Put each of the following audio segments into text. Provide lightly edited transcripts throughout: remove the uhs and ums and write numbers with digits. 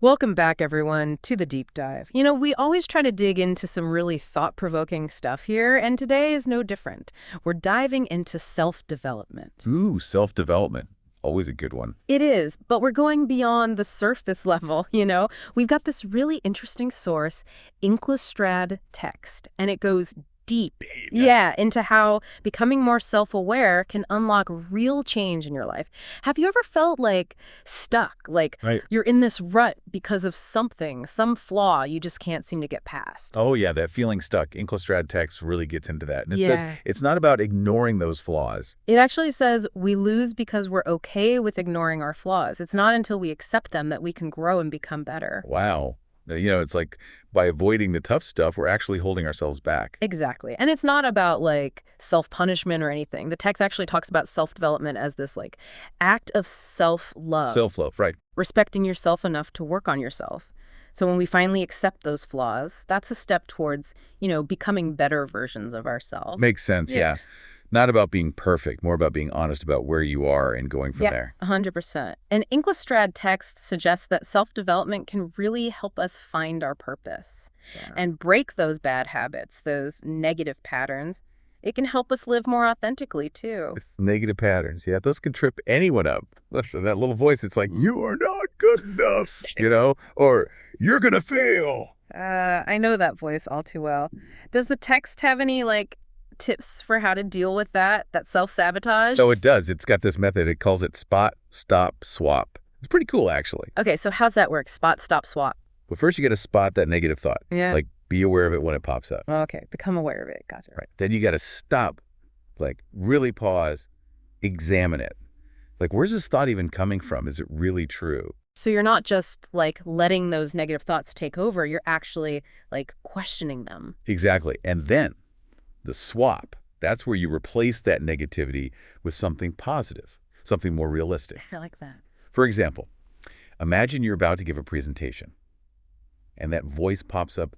Welcome back, everyone, to the deep dive. We always try to dig into some really thought-provoking stuff here, and today is no different. We're diving into self-development. Ooh, self-development. Always a good one. It is, but we're going beyond the surface level. We've got this really interesting source, Inklastrad text, and it goes deep, into how becoming more self-aware can unlock real change in your life. Have you ever felt stuck, Right. you're in this rut because of something, some flaw you just can't seem to get past? Oh, yeah, that feeling stuck. Inklastrad text really gets into that. And it says Yeah. it's not about ignoring those flaws. It actually says we lose because we're okay with ignoring our flaws. It's not until we accept them that we can grow and become better. Wow. It's like by avoiding the tough stuff, we're actually holding ourselves back. Exactly. And it's not about self-punishment or anything. The text actually talks about self-development as this act of self-love. Self-love, right. Respecting yourself enough to work on yourself. So when we finally accept those flaws, that's a step towards, becoming better versions of ourselves. Makes sense, yeah. Not about being perfect, more about being honest about where you are and going from there. 100%. And Inklastrad text suggests that self-development can really help us find our purpose and break those bad habits, those negative patterns. It can help us live more authentically, too. With negative patterns, yeah, those can trip anyone up. Listen, that little voice, it's like, you are not good enough, or you're going to fail. I know that voice all too well. Does the text have any, tips for how to deal with that self-sabotage? Oh, it does. It's got this method. It calls it spot, stop, swap. It's pretty cool, actually. Okay, so how's that work? Spot, stop, swap. Well, first you got to spot that negative thought. Yeah. Be aware of it when it pops up. Okay, become aware of it. Gotcha. Right. Then you got to stop, really pause, examine it. Where's this thought even coming from? Is it really true? So you're not just letting those negative thoughts take over. You're actually questioning them. Exactly. And then the swap, that's where you replace that negativity with something positive, something more realistic. I like that. For example, imagine you're about to give a presentation and that voice pops up,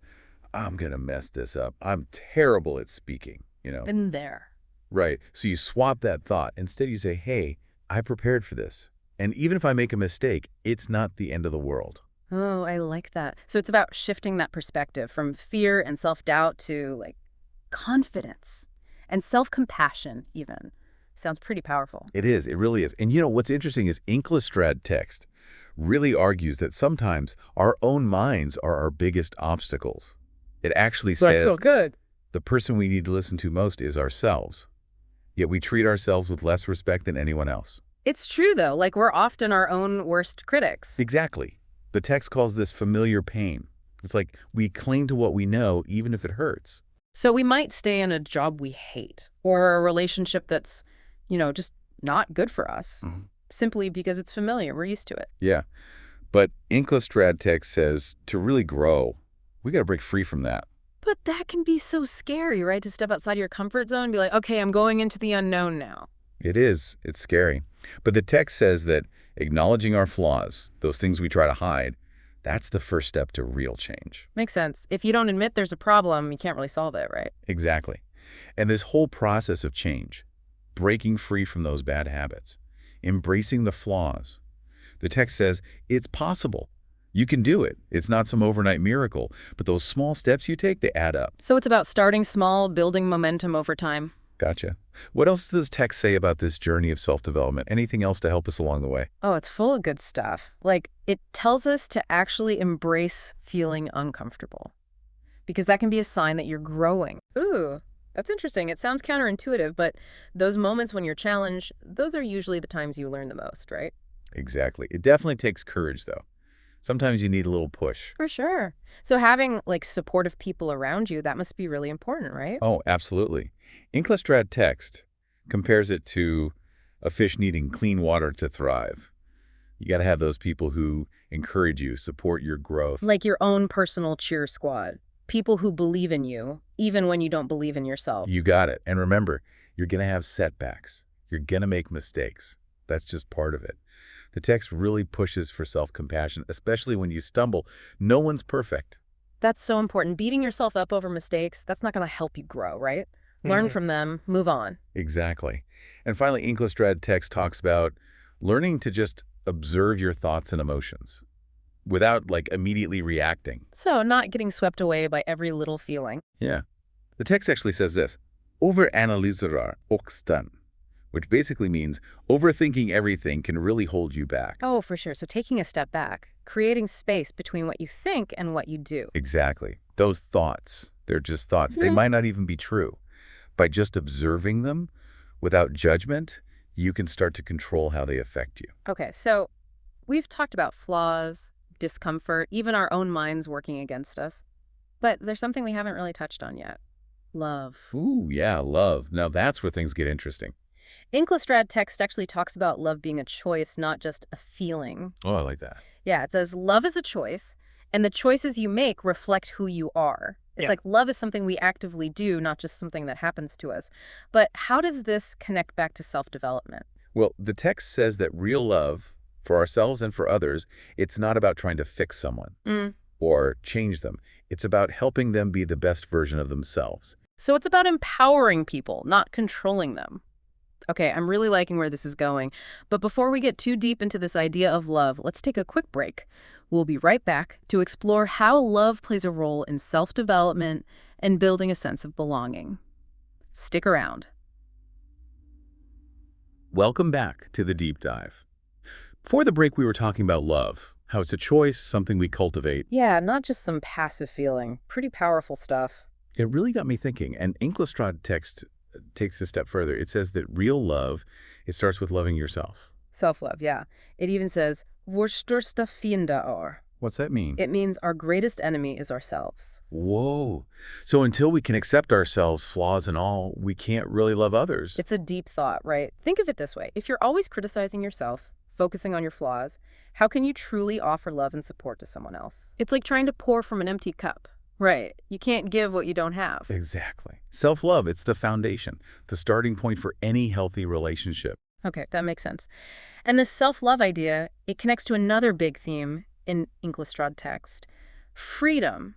I'm going to mess this up. I'm terrible at speaking, Been there. Right. So you swap that thought. Instead, you say, hey, I prepared for this. And even if I make a mistake, it's not the end of the world. Oh, I like that. So it's about shifting that perspective from fear and self-doubt to confidence and self-compassion even. Sounds pretty powerful. It is. It really is. And what's interesting is Inklastrad text really argues that sometimes our own minds are our biggest obstacles. It actually But I says feel good. the person we need to listen to most is ourselves. Yet we treat ourselves with less respect than anyone else. It's true, though. We're often our own worst critics. Exactly. The text calls this familiar pain. It's like we cling to what we know even if it hurts. So we might stay in a job we hate or a relationship that's, just not good for us, simply because it's familiar. We're used to it. Yeah. But Inklastrad text says to really grow, we got to break free from that. But that can be so scary, right? To step outside your comfort zone and be like, okay, I'm going into the unknown now. It is. It's scary. But the text says that acknowledging our flaws, those things we try to hide, that's the first step to real change. Makes sense. If you don't admit there's a problem, you can't really solve it, right? Exactly. And this whole process of change, breaking free from those bad habits, embracing the flaws, the text says it's possible. You can do it. It's not some overnight miracle, but those small steps you take, they add up. So it's about starting small, building momentum over time. Gotcha. What else does text say about this journey of self-development? Anything else to help us along the way? Oh, it's full of good stuff. It tells us to actually embrace feeling uncomfortable, because that can be a sign that you're growing. Ooh, that's interesting. It sounds counterintuitive, but those moments when you're challenged, those are usually the times you learn the most, right? Exactly. It definitely takes courage, though. Sometimes you need a little push. For sure. So having supportive people around you, that must be really important, right? Oh, absolutely. Inklastrad text compares it to a fish needing clean water to thrive. You got to have those people who encourage you, support your growth. Like your own personal cheer squad. People who believe in you, even when you don't believe in yourself. You got it. And remember, you're going to have setbacks. You're going to make mistakes. That's just part of it. The text really pushes for self-compassion, especially when you stumble. No one's perfect. That's so important. Beating yourself up over mistakes, that's not going to help you grow, right? Learn from them, move on. Exactly. And finally, Inklastrad text talks about learning to just observe your thoughts and emotions. without, like, immediately reacting. So not getting swept away by every little feeling. Yeah. The text actually says this, overanalyserar oxtan, which basically means overthinking everything can really hold you back. Oh, for sure. So taking a step back, creating space between what you think and what you do. Exactly. Those thoughts, they're just thoughts. They might not even be true. By just observing them without judgment, you can start to control how they affect you. Okay, so we've talked about flaws, discomfort, even our own minds working against us. But there's something we haven't really touched on yet. Love. Ooh, yeah, love. Now that's where things get interesting. Inklustrad text actually talks about love being a choice, not just a feeling. Oh, I like that. Yeah, it says love is a choice, and the choices you make reflect who you are. It's like love is something we actively do, not just something that happens to us. But how does this connect back to self-development? Well, the text says that real love, for ourselves and for others, it's not about trying to fix someone or change them. It's about helping them be the best version of themselves. So it's about empowering people, not controlling them. Okay, I'm really liking where this is going. But before we get too deep into this idea of love, let's take a quick break. We'll be right back to explore how love plays a role in self-development and building a sense of belonging. Stick around. Welcome back to the deep dive. Before the break, we were talking about love, how it's a choice, something we cultivate. Yeah, not just some passive feeling. Pretty powerful stuff. It really got me thinking, and Inklustrad text takes a step further. It says that real love, it starts with loving yourself. Self-love, yeah. It even says, Vår största fiende är. What's that mean? It means our greatest enemy is ourselves. Whoa. So until we can accept ourselves, flaws and all, we can't really love others. It's a deep thought, right? Think of it this way. If you're always criticizing yourself, focusing on your flaws, how can you truly offer love and support to someone else? It's like trying to pour from an empty cup. Right. You can't give what you don't have. Exactly. Self-love, it's the foundation, the starting point for any healthy relationship. Okay, that makes sense. And this self-love idea, it connects to another big theme in Inklustrad text, freedom.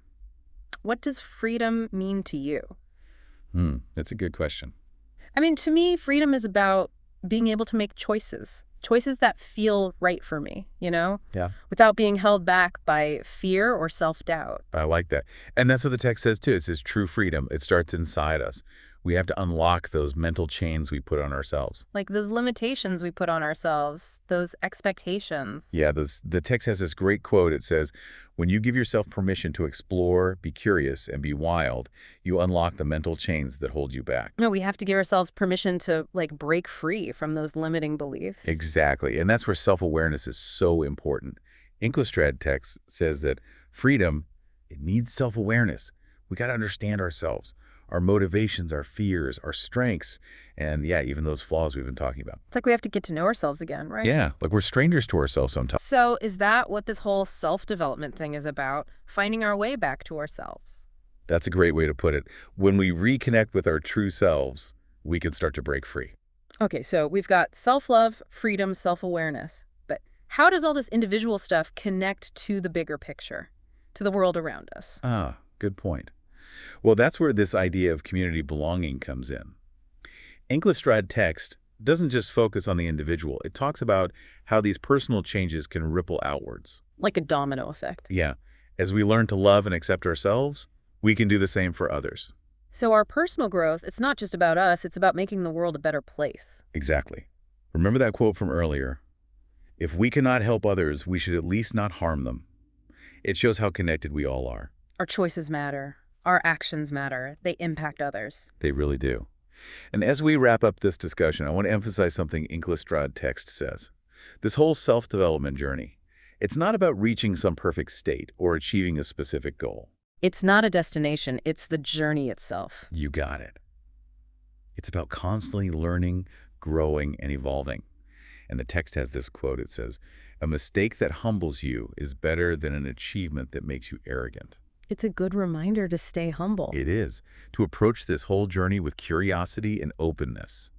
What does freedom mean to you? That's a good question. I mean, to me, freedom is about being able to make choices that feel right for me, you know? Yeah. Without being held back by fear or self-doubt. I like that. And that's what the text says too. It says true freedom. It starts inside us. We have to unlock those mental chains we put on ourselves. Like those limitations we put on ourselves, those expectations. Yeah, the text has this great quote. It says, when you give yourself permission to explore, be curious, and be wild, you unlock the mental chains that hold you back. No, we have to give ourselves permission to, like, break free from those limiting beliefs. Exactly. And that's where self-awareness is so important. Inklustrad text says that freedom, it needs self-awareness. We got to understand ourselves, our motivations, our fears, our strengths, and yeah, even those flaws we've been talking about. It's like we have to get to know ourselves again, right? Yeah, like we're strangers to ourselves sometimes. So is that what this whole self-development thing is about? Finding our way back to ourselves? That's a great way to put it. When we reconnect with our true selves, we can start to break free. Okay, so we've got self-love, freedom, self-awareness. But how does all this individual stuff connect to the bigger picture, to the world around us? Ah, good point. Well, that's where this idea of community belonging comes in. Inklustrad text doesn't just focus on the individual. It talks about how these personal changes can ripple outwards. Like a domino effect. Yeah. As we learn to love and accept ourselves, we can do the same for others. So our personal growth, it's not just about us, it's about making the world a better place. Exactly. Remember that quote from earlier? If we cannot help others, we should at least not harm them. It shows how connected we all are. Our choices matter. Our actions matter. They impact others. They really do. And as we wrap up this discussion, I want to emphasize something Inklustrad text says. This whole self-development journey, it's not about reaching some perfect state or achieving a specific goal. It's not a destination, it's the journey itself. You got it. It's about constantly learning, growing, and evolving. And the text has this quote. It says, "A mistake that humbles you is better than an achievement that makes you arrogant." It's a good reminder to stay humble. It is. To approach this whole journey with curiosity and openness.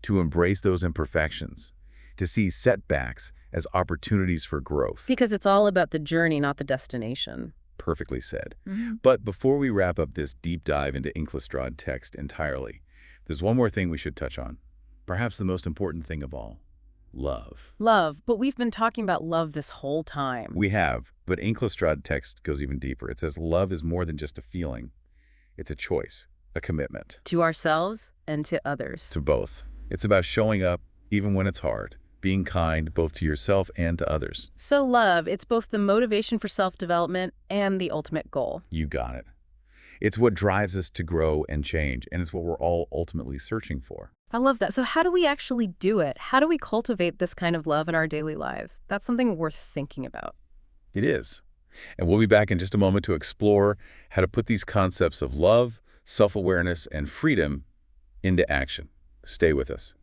To embrace those imperfections. To see setbacks as opportunities for growth. Because it's all about the journey, not the destination. Perfectly said. But before we wrap up this deep dive into Inklustrad text entirely, there's one more thing we should touch on. Perhaps the most important thing of all. Love. Love, but we've been talking about love this whole time. We have, but Inklestrad text goes even deeper. It says love is more than just a feeling. It's a choice, a commitment. To ourselves and to others. To both. It's about showing up even when it's hard, being kind both to yourself and to others. So love, it's both the motivation for self-development and the ultimate goal. You got it. It's what drives us to grow and change, and it's what we're all ultimately searching for. I love that. So how do we actually do it? How do we cultivate this kind of love in our daily lives? That's something worth thinking about. It is. And we'll be back in just a moment to explore how to put these concepts of love, self-awareness, and freedom into action. Stay with us.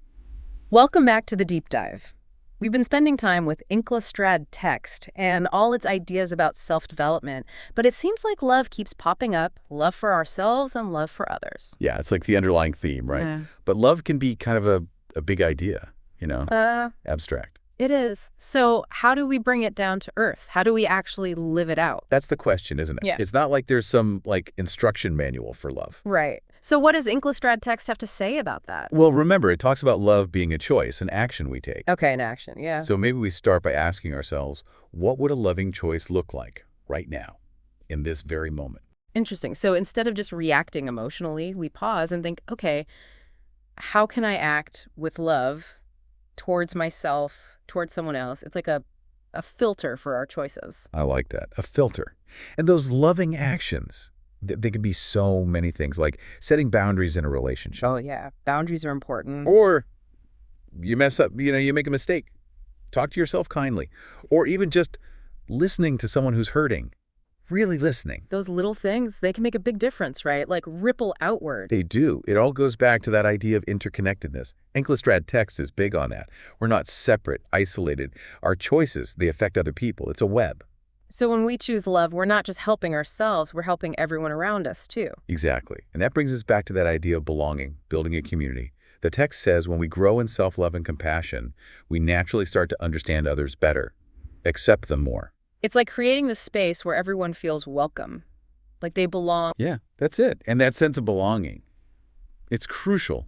Welcome back to the Deep Dive. We've been spending time with Inklestrad text and all its ideas about self-development, but it seems like love keeps popping up, love for ourselves and love for others. Yeah, it's like the underlying theme, right? Yeah. But love can be kind of a big idea, you know, abstract. It is. So how do we bring it down to earth? How do we actually live it out? That's the question, isn't it? Yeah. It's not like there's some, instruction manual for love. Right. So what does Inklestrad text have to say about that? Well, remember, it talks about love being a choice, an action we take. Okay, an action, yeah. So maybe we start by asking ourselves, what would a loving choice look like right now, in this very moment? Interesting. So instead of just reacting emotionally, we pause and think, okay, how can I act with love towards myself, towards someone else? It's like a filter for our choices. I like that, a filter. And those loving actions, they can be so many things, like setting boundaries in a relationship. Oh, yeah. Boundaries are important. Or you mess up, you make a mistake. Talk to yourself kindly. Or even just listening to someone who's hurting. Really listening. Those little things, they can make a big difference, right? Like ripple outward. They do. It all goes back to that idea of interconnectedness. Inklestrad text is big on that. We're not separate, isolated. Our choices, they affect other people. It's a web. So when we choose love, we're not just helping ourselves, we're helping everyone around us too. Exactly. And that brings us back to that idea of belonging, building a community. The text says when we grow in self-love and compassion, we naturally start to understand others better, accept them more. It's like creating the space where everyone feels welcome, like they belong. Yeah, that's it. And that sense of belonging, it's crucial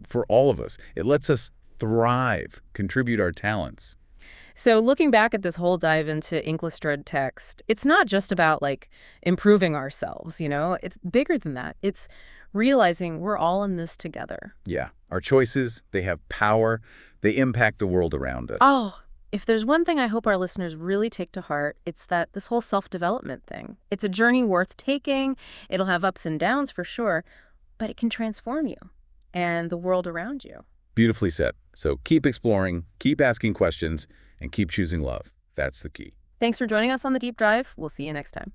for all of us. It lets us thrive, contribute our talents. So looking back at this whole dive into Inklestrad text, it's not just about improving ourselves, It's bigger than that. It's realizing we're all in this together. Yeah, our choices, they have power. They impact the world around us. Oh, if there's one thing I hope our listeners really take to heart, it's that this whole self-development thing. It's a journey worth taking. It'll have ups and downs for sure, but it can transform you and the world around you. Beautifully said. So keep exploring, keep asking questions, and keep choosing love. That's the key. Thanks for joining us on The Deep Dive. We'll see you next time.